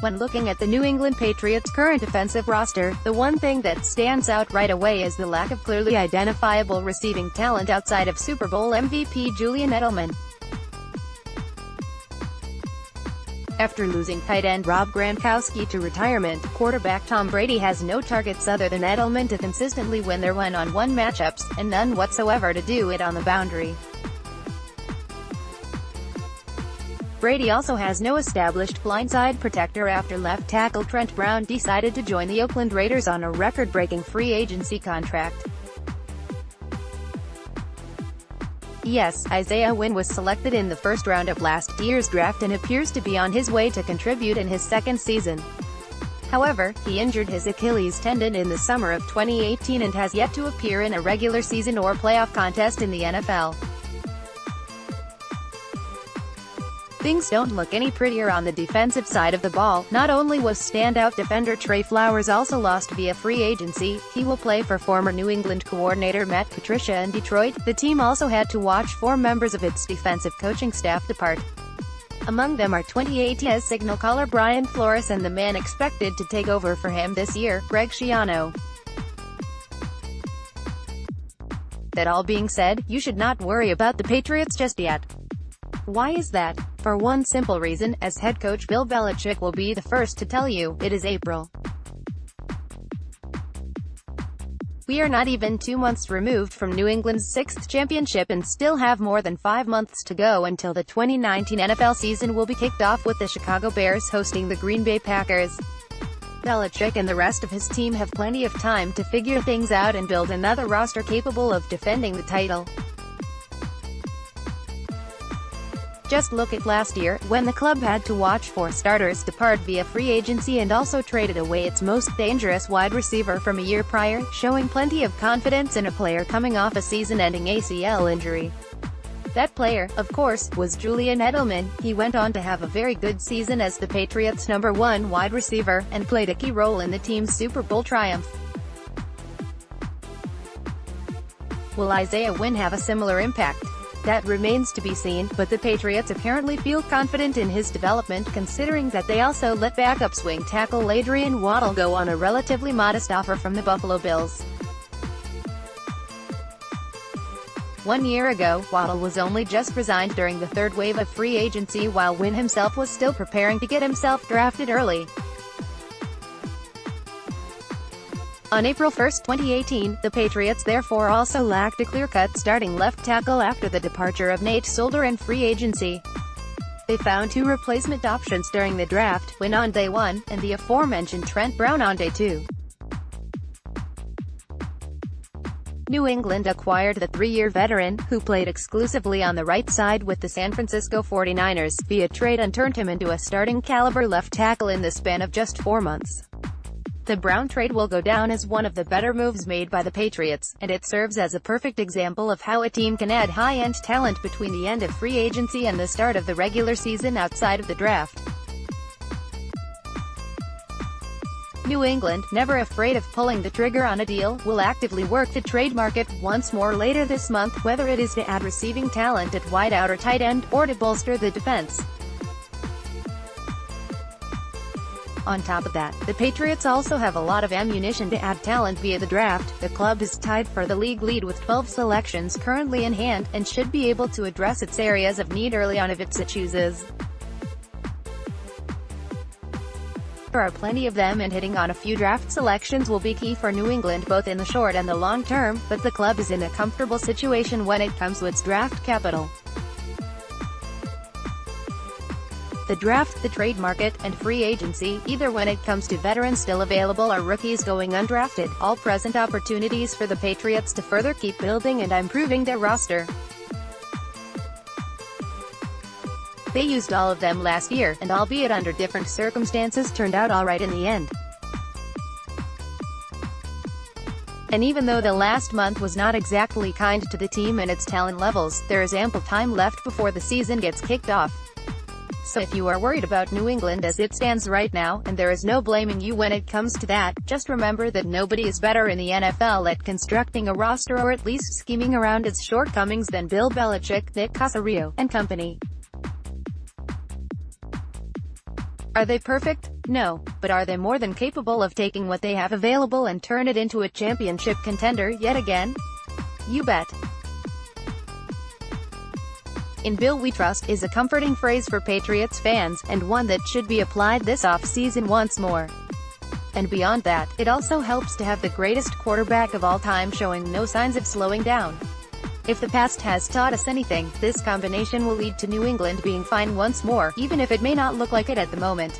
When looking at the New England Patriots' current offensive roster, the one thing that stands out right away is the lack of clearly identifiable receiving talent outside of Super Bowl MVP Julian Edelman. After losing tight end Rob Gronkowski to retirement, quarterback Tom Brady has no targets other than Edelman to consistently win their one-on-one matchups, and none whatsoever to do it on the boundary. Brady also has no established blindside protector after left tackle Trent Brown decided to join the Oakland Raiders on a record-breaking free agency contract. Yes, Isaiah Wynn was selected in the first round of last year's draft and appears to be on his way to contribute in his second season. However, he injured his Achilles tendon in the summer of 2018 and has yet to appear in a regular season or playoff contest in the NFL. Things don't look any prettier on the defensive side of the ball. Not only was standout defender Trey Flowers also lost via free agency, he will play for former New England coordinator Matt Patricia in Detroit. The team also had to watch 4 members of its defensive coaching staff depart. Among them are 2018 signal caller Brian Flores and the man expected to take over for him this year, Greg Schiano. That all being said, you should not worry about the Patriots just yet. Why is that? For one simple reason, as head coach Bill Belichick will be the first to tell you, it is April. We are not even 2 months removed from New England's 6th championship and still have more than 5 months to go until the 2019 NFL season will be kicked off with the Chicago Bears hosting the Green Bay Packers. Belichick and the rest of his team have plenty of time to figure things out and build another roster capable of defending the title. Just look at last year, when the club had to watch 4 starters depart via free agency and also traded away its most dangerous wide receiver from a year prior, showing plenty of confidence in a player coming off a season-ending ACL injury. That player, of course, was Julian Edelman. He went on to have a very good season as the Patriots' #1 wide receiver, and played a key role in the team's Super Bowl triumph. Will Isaiah Wynn have a similar impact? That remains to be seen, but the Patriots apparently feel confident in his development considering that they also let backup swing tackle Adrian Waddle go on a relatively modest offer from the Buffalo Bills. 1 year ago, Waddle was only just resigned during the 3rd wave of free agency while Wynn himself was still preparing to get himself drafted early. On April 1, 2018, the Patriots therefore also lacked a clear-cut starting left tackle after the departure of Nate Solder in free agency. They found 2 replacement options during the draft, Wynn on day 1, and the aforementioned Trent Brown on day 2. New England acquired the 3-year veteran, who played exclusively on the right side with the San Francisco 49ers, via trade and turned him into a starting-caliber left tackle in the span of just 4 months. The Brown trade will go down as one of the better moves made by the Patriots, and it serves as a perfect example of how a team can add high-end talent between the end of free agency and the start of the regular season outside of the draft. New England, never afraid of pulling the trigger on a deal, will actively work the trade market once more later this month, whether it is to add receiving talent at wideout or tight end, or to bolster the defense. On top of that, the Patriots also have a lot of ammunition to add talent via the draft. The club is tied for the league lead with 12 selections currently in hand, and should be able to address its areas of need early on if it so chooses. There are plenty of them, and hitting on a few draft selections will be key for New England both in the short and the long term, but the club is in a comfortable situation when it comes to its draft capital. The draft, the trade market, and free agency, either when it comes to veterans still available or rookies going undrafted, all present opportunities for the Patriots to further keep building and improving their roster. They used all of them last year, and albeit under different circumstances turned out alright in the end. And even though the last month was not exactly kind to the team and its talent levels, there is ample time left before the season gets kicked off. So if you are worried about New England as it stands right now, and there is no blaming you when it comes to that, just remember that nobody is better in the NFL at constructing a roster or at least scheming around its shortcomings than Bill Belichick, Nick Caserio, and company. Are they perfect? No. But are they more than capable of taking what they have available and turn it into a championship contender yet again? You bet. "In Bill we trust" is a comforting phrase for Patriots fans, and one that should be applied this off-season once more. And beyond that, it also helps to have the greatest quarterback of all time showing no signs of slowing down. If the past has taught us anything, this combination will lead to New England being fine once more, even if it may not look like it at the moment.